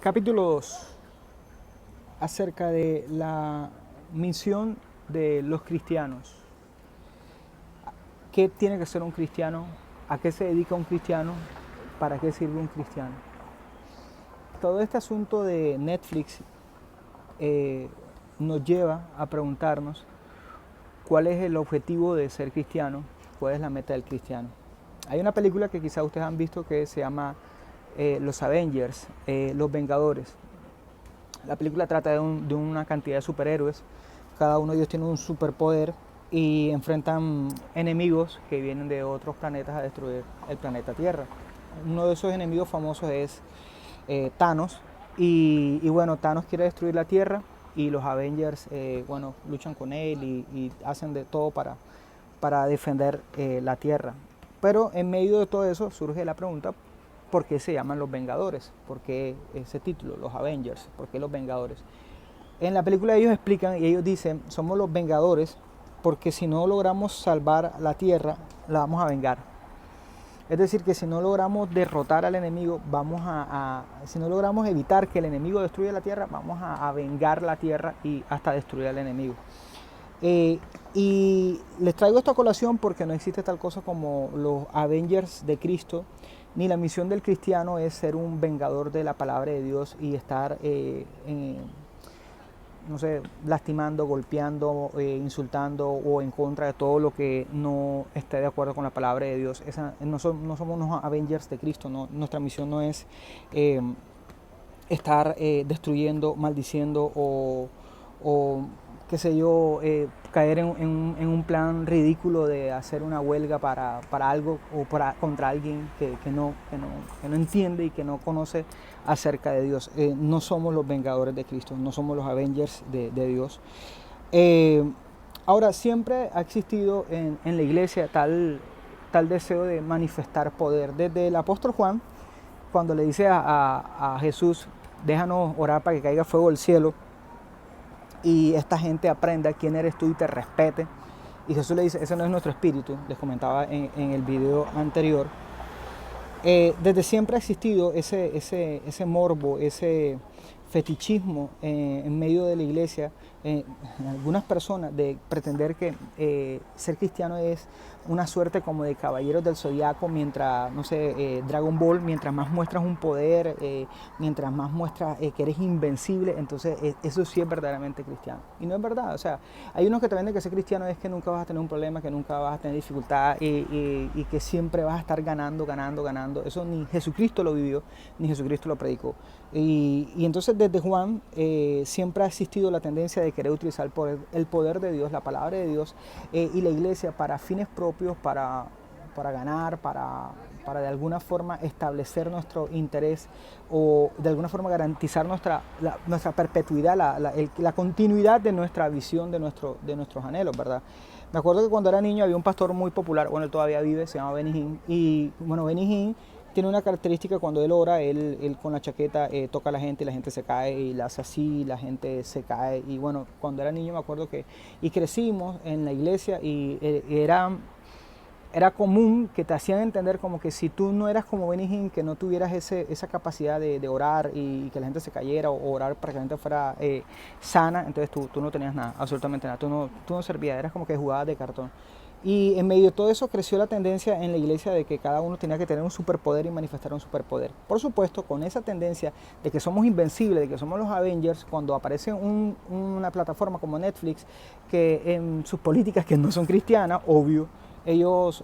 Capítulo 2, acerca de la misión de los cristianos. ¿Qué tiene que ser un cristiano? ¿A qué se dedica un cristiano? ¿Para qué sirve un cristiano? Todo este asunto de Netflix nos lleva a preguntarnos cuál es el objetivo de ser cristiano, cuál es la meta del cristiano. Hay una película que quizás ustedes han visto que se llama Los Avengers, Los Vengadores. La película trata de una cantidad de superhéroes, cada uno de ellos tiene un superpoder y enfrentan enemigos que vienen de otros planetas a destruir el planeta Tierra. Uno de esos enemigos famosos es Thanos y bueno, Thanos quiere destruir la Tierra y los Avengers luchan con él y hacen de todo para defender la Tierra. Pero en medio de todo eso surge la pregunta: ¿por qué se llaman los Vengadores? ¿Por qué ese título, los Avengers? ¿Por qué los Vengadores? En la película ellos explican y ellos dicen: somos los Vengadores porque si no logramos salvar la Tierra, la vamos a vengar. Es decir, que si no logramos derrotar al enemigo, si no logramos evitar que el enemigo destruya la Tierra, vamos a vengar la Tierra y hasta destruir al enemigo. Y les traigo esta colación porque no existe tal cosa como los Avengers de Cristo, ni la misión del cristiano es ser un vengador de la palabra de Dios y estar lastimando, golpeando, insultando o en contra de todo lo que no esté de acuerdo con la palabra de Dios. No somos unos Avengers de Cristo, no, nuestra misión no es estar destruyendo, maldiciendo o qué sé yo, caer en un plan ridículo de hacer una huelga para algo o contra alguien que no entiende y que no conoce acerca de Dios. No somos los vengadores de Cristo, no somos los Avengers de Dios. Ahora, siempre ha existido en la iglesia tal deseo de manifestar poder. Desde el apóstol Juan, cuando le dice a Jesús: déjanos orar para que caiga fuego del cielo y esta gente aprenda quién eres tú y te respete. Y Jesús le dice: ese no es nuestro espíritu. Les comentaba en el video anterior. Desde siempre ha existido ese morbo, ese fetichismo en medio de la iglesia, en algunas personas, de pretender que ser cristiano es una suerte como de caballeros del zodiaco, mientras, Dragon Ball, mientras más muestras un poder, mientras más muestras que eres invencible, entonces eso sí es verdaderamente cristiano. Y no es verdad. O sea, hay unos que te venden que ser cristiano es que nunca vas a tener un problema, que nunca vas a tener dificultad y que siempre vas a estar ganando. Eso ni Jesucristo lo vivió, ni Jesucristo lo predicó. Y entonces desde Juan siempre ha existido la tendencia de querer utilizar el poder de Dios, la palabra de Dios y la iglesia para fines propios, para ganar, para de alguna forma establecer nuestro interés o de alguna forma garantizar nuestra perpetuidad, la continuidad de nuestra visión, de nuestros anhelos, ¿verdad? Me acuerdo que cuando era niño había un pastor muy popular, bueno, él todavía vive, se llama Benny Hinn, y bueno, Benny Hinn tiene una característica: cuando él ora, él con la chaqueta toca a la gente y la gente se cae, y la hace así, la gente se cae. Y bueno, cuando era niño me acuerdo y crecimos en la iglesia y era común que te hacían entender como que si tú no eras como Benny Hinn, que no tuvieras esa capacidad de orar y que la gente se cayera o orar para que la gente fuera sana, entonces tú no tenías nada, absolutamente nada, tú no servías, eras como que jugabas de cartón. Y en medio de todo eso creció la tendencia en la iglesia de que cada uno tenía que tener un superpoder y manifestar un superpoder. Por supuesto, con esa tendencia de que somos invencibles, de que somos los Avengers, cuando aparece una plataforma como Netflix, que en sus políticas que no son cristianas, obvio, ellos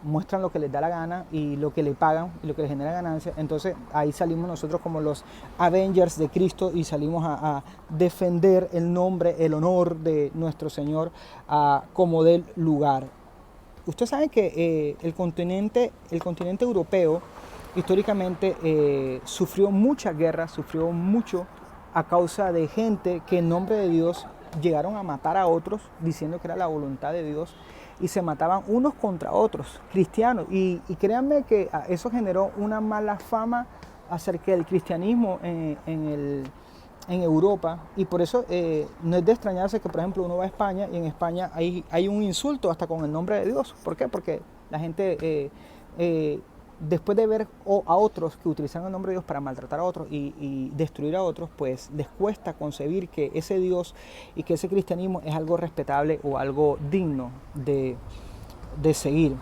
muestran lo que les da la gana y lo que le pagan y lo que les genera ganancia. Entonces ahí salimos nosotros como los Avengers de Cristo y salimos a defender el nombre, el honor de nuestro Señor como del lugar. Ustedes saben que el continente europeo históricamente sufrió muchas guerras, sufrió mucho a causa de gente que en nombre de Dios llegaron a matar a otros diciendo que era la voluntad de Dios, y se mataban unos contra otros, cristianos. Y créanme que eso generó una mala fama acerca del cristianismo en Europa, y por eso no es de extrañarse que, por ejemplo, uno va a España y en España hay un insulto hasta con el nombre de Dios. ¿Por qué? Porque la gente después de ver a otros que utilizan el nombre de Dios para maltratar a otros y destruir a otros, pues les cuesta concebir que ese Dios y que ese cristianismo es algo respetable o algo digno de seguir.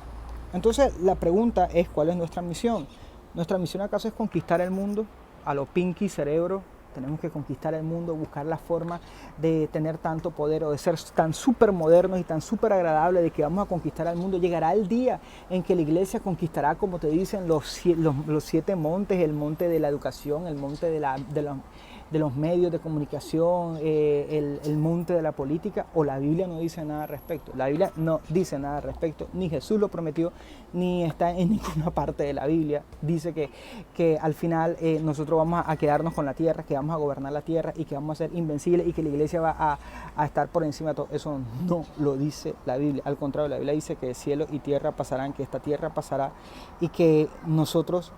Entonces la pregunta es, ¿cuál es nuestra misión? ¿Nuestra misión acaso es conquistar el mundo a lo Pinky Cerebro? Tenemos que conquistar el mundo, buscar la forma de tener tanto poder o de ser tan súper modernos y tan súper agradables de que vamos a conquistar el mundo. Llegará el día en que la iglesia conquistará, como te dicen, los 7 montes, el monte de la educación, el monte de los medios de comunicación, el monte de la política, o la Biblia no dice nada al respecto. La Biblia no dice nada al respecto, ni Jesús lo prometió, ni está en ninguna parte de la Biblia. Dice que al final nosotros vamos a quedarnos con la tierra, que vamos a gobernar la tierra y que vamos a ser invencibles y que la iglesia va a estar por encima de todo. Eso no lo dice la Biblia. Al contrario, la Biblia dice que cielo y tierra pasarán, que esta tierra pasará y que nuestra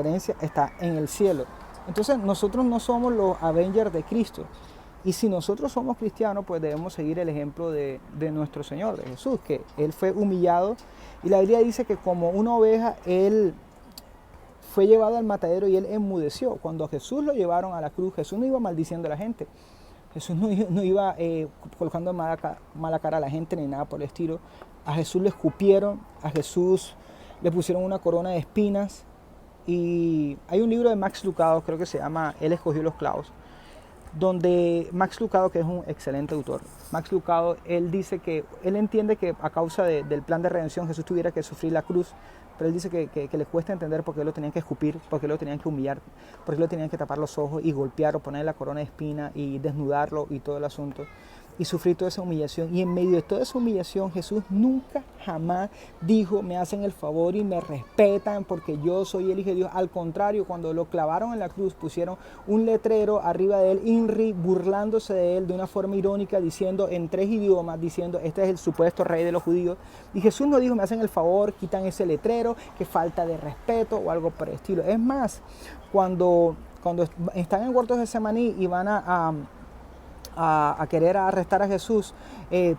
herencia está en el cielo. Entonces nosotros no somos los Avengers de Cristo. Y si nosotros somos cristianos, pues debemos seguir el ejemplo de nuestro Señor, de Jesús, que Él fue humillado. Y la Biblia dice que como una oveja, Él fue llevado al matadero y Él enmudeció. Cuando a Jesús lo llevaron a la cruz, Jesús no iba maldiciendo a la gente. Jesús no iba colocando mala cara a la gente ni nada por el estilo. A Jesús le escupieron, a Jesús le pusieron una corona de espinas. Y hay un libro de Max Lucado, creo que se llama Él escogió los clavos, donde Max Lucado, que es un excelente autor, Max Lucado, él dice que él entiende que a causa del plan de redención Jesús tuviera que sufrir la cruz, pero él dice que le cuesta entender por qué lo tenían que escupir, por qué lo tenían que humillar, por qué lo tenían que tapar los ojos y golpear o poner la corona de espina y desnudarlo y todo el asunto. Y sufrir toda esa humillación. Y en medio de toda esa humillación, Jesús nunca jamás dijo, me hacen el favor y me respetan porque yo soy el Hijo de Dios. Al contrario, cuando lo clavaron en la cruz, pusieron un letrero arriba de él, INRI, burlándose de él de una forma irónica, diciendo en 3 idiomas, diciendo, este es el supuesto rey de los judíos. Y Jesús no dijo, me hacen el favor, quitan ese letrero, que falta de respeto o algo por el estilo. Es más, cuando están en el huerto de Getsemaní y van a querer arrestar a Jesús,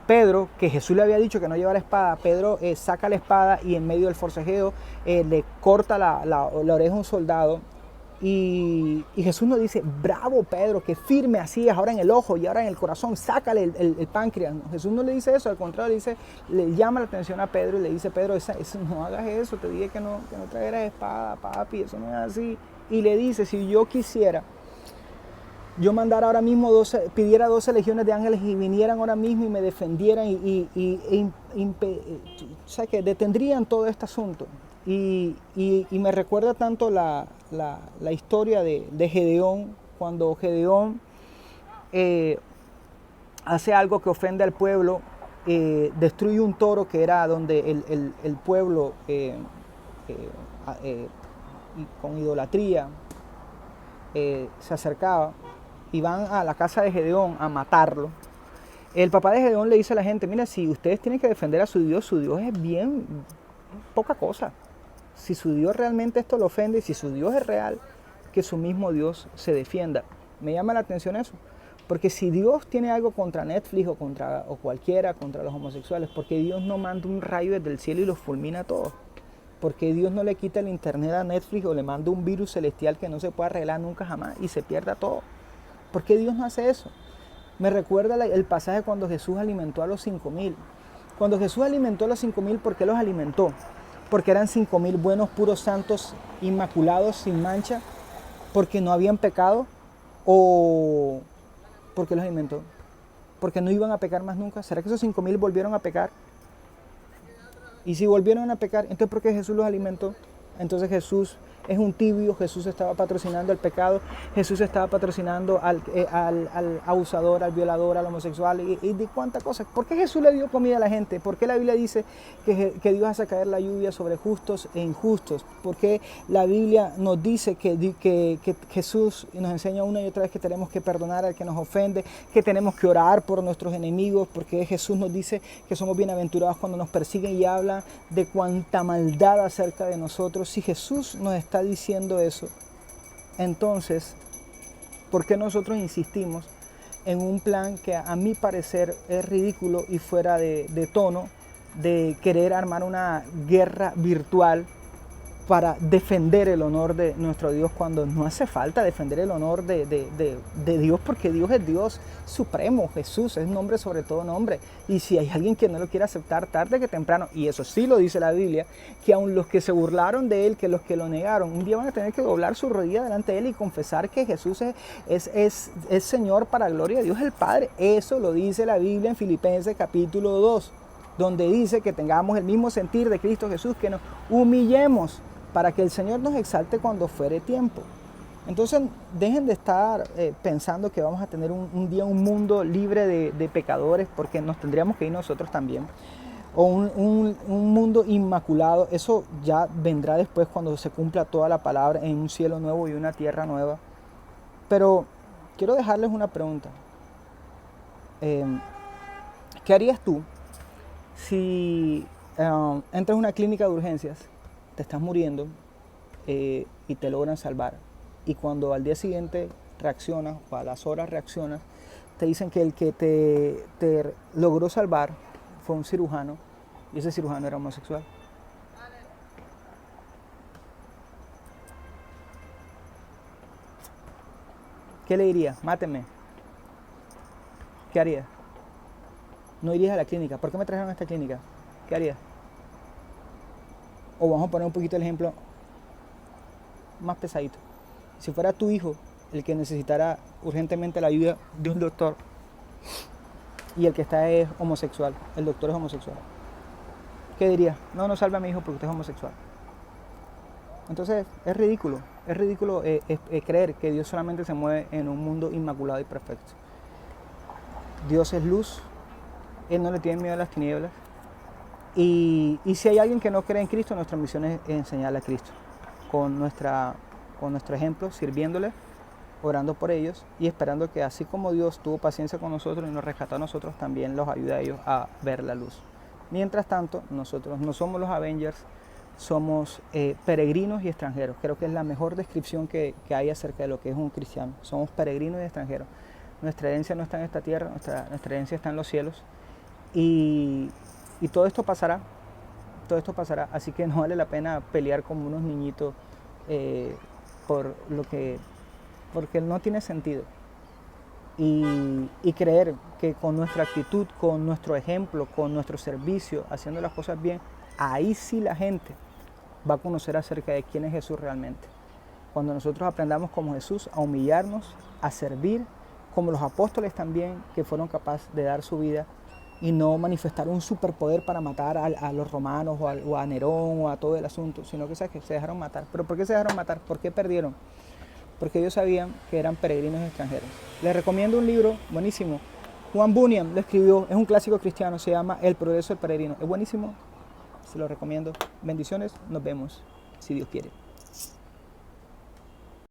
Pedro, que Jesús le había dicho que no llevara espada, Pedro saca la espada y en medio del forcejeo le corta la oreja a un soldado y Jesús nos dice, bravo Pedro, que firme así es ahora en el ojo y ahora en el corazón, sácale el páncreas. Jesús no le dice eso, al contrario, le llama la atención a Pedro y le dice, Pedro, no hagas eso, te dije que no trajeras espada, papi, eso no es así. Y le dice, si yo quisiera, yo mandara ahora mismo pidiera 12 legiones de ángeles y vinieran ahora mismo y me defendieran o sea, que detendrían todo este asunto. Y me recuerda tanto la historia de Gedeón, cuando Gedeón hace algo que ofende al pueblo, destruye un toro que era donde el pueblo con idolatría se acercaba. Y van a la casa de Gedeón a matarlo. El papá de Gedeón le dice a la gente, mira, si ustedes tienen que defender a su Dios es bien poca cosa. Si su Dios realmente esto lo ofende, si su Dios es real, que su mismo Dios se defienda. Me llama la atención eso. Porque si Dios tiene algo contra Netflix o cualquiera, contra los homosexuales, ¿por qué Dios no manda un rayo desde el cielo y los fulmina a todos? ¿Por qué Dios no le quita el internet a Netflix o le manda un virus celestial que no se puede arreglar nunca jamás y se pierda todo? ¿Por qué Dios no hace eso? Me recuerda el pasaje cuando Jesús alimentó a los 5,000. Cuando Jesús alimentó a los 5,000, ¿por qué los alimentó? Porque eran 5,000 buenos, puros, santos, inmaculados, sin mancha, porque no habían pecado, o ¿por qué los alimentó? Porque no iban a pecar más nunca. ¿Será que esos 5,000 volvieron a pecar? Y si volvieron a pecar, entonces ¿por qué Jesús los alimentó? Entonces Jesús es un tibio, Jesús estaba patrocinando el pecado, Jesús estaba patrocinando al abusador, al violador, al homosexual y de cuántas cosas. ¿Por qué Jesús le dio comida a la gente? ¿Por qué la Biblia dice que Dios hace caer la lluvia sobre justos e injustos? ¿Por qué la Biblia nos dice que Jesús nos enseña una y otra vez que tenemos que perdonar al que nos ofende, que tenemos que orar por nuestros enemigos? Porque Jesús nos dice que somos bienaventurados cuando nos persiguen y hablan de cuánta maldad acerca de nosotros. Si Jesús nos está diciendo eso, entonces, ¿por qué nosotros insistimos en un plan que a mi parecer es ridículo y fuera de tono, de querer armar una guerra virtual para defender el honor de nuestro Dios cuando no hace falta defender el honor de Dios, porque Dios es Dios supremo, Jesús es nombre sobre todo nombre. Y si hay alguien que no lo quiere aceptar, tarde que temprano, y eso sí lo dice la Biblia, que aun los que se burlaron de él, que los que lo negaron, un día van a tener que doblar su rodilla delante de él y confesar que Jesús es Señor para gloria de Dios el Padre. Eso lo dice la Biblia en Filipenses capítulo 2, donde dice que tengamos el mismo sentir de Cristo Jesús, que nos humillemos para que el Señor nos exalte cuando fuere tiempo. Entonces dejen de estar pensando que vamos a tener un día un mundo libre de pecadores, porque nos tendríamos que ir nosotros también. O un mundo inmaculado. Eso ya vendrá después cuando se cumpla toda la palabra en un cielo nuevo y una tierra nueva. Pero quiero dejarles una pregunta. ¿Qué harías tú si entras a una clínica de urgencias, te estás muriendo y te logran salvar, y cuando al día siguiente reaccionas o a las horas reaccionas, te dicen que el que te logró salvar fue un cirujano y ese cirujano era homosexual? ¿Qué le dirías? Máteme. ¿Qué harías? No irías a la clínica. ¿Por qué me trajeron a esta clínica? ¿Qué harías? O vamos a poner un poquito el ejemplo más pesadito. Si fuera tu hijo el que necesitara urgentemente la ayuda de un doctor y el que está es homosexual, el doctor es homosexual, ¿qué dirías? No, no salve a mi hijo porque usted es homosexual. Entonces es ridículo creer que Dios solamente se mueve en un mundo inmaculado y perfecto. Dios es luz, Él no le tiene miedo a las tinieblas. Y si hay alguien que no cree en Cristo, nuestra misión es enseñarle a Cristo con nuestro ejemplo, sirviéndole, orando por ellos y esperando que así como Dios tuvo paciencia con nosotros y nos rescató a nosotros, también los ayude a ellos a ver la luz. Mientras tanto, nosotros no somos los Avengers, somos peregrinos y extranjeros. Creo que es la mejor descripción que hay acerca de lo que es un cristiano. Somos peregrinos y extranjeros. Nuestra herencia no está en esta tierra, nuestra herencia está en los cielos. Y todo esto pasará, así que no vale la pena pelear como unos niñitos porque no tiene sentido. Y creer que con nuestra actitud, con nuestro ejemplo, con nuestro servicio, haciendo las cosas bien, ahí sí la gente va a conocer acerca de quién es Jesús realmente. Cuando nosotros aprendamos como Jesús a humillarnos, a servir, como los apóstoles también, que fueron capaces de dar su vida y no manifestar un superpoder para matar a los romanos o a Nerón o a todo el asunto, sino que se dejaron matar. ¿Pero por qué se dejaron matar? ¿Por qué perdieron? Porque ellos sabían que eran peregrinos extranjeros. Les recomiendo un libro buenísimo. Juan Bunyan lo escribió, es un clásico cristiano, se llama El progreso del peregrino. Es buenísimo, se lo recomiendo. Bendiciones, nos vemos, si Dios quiere.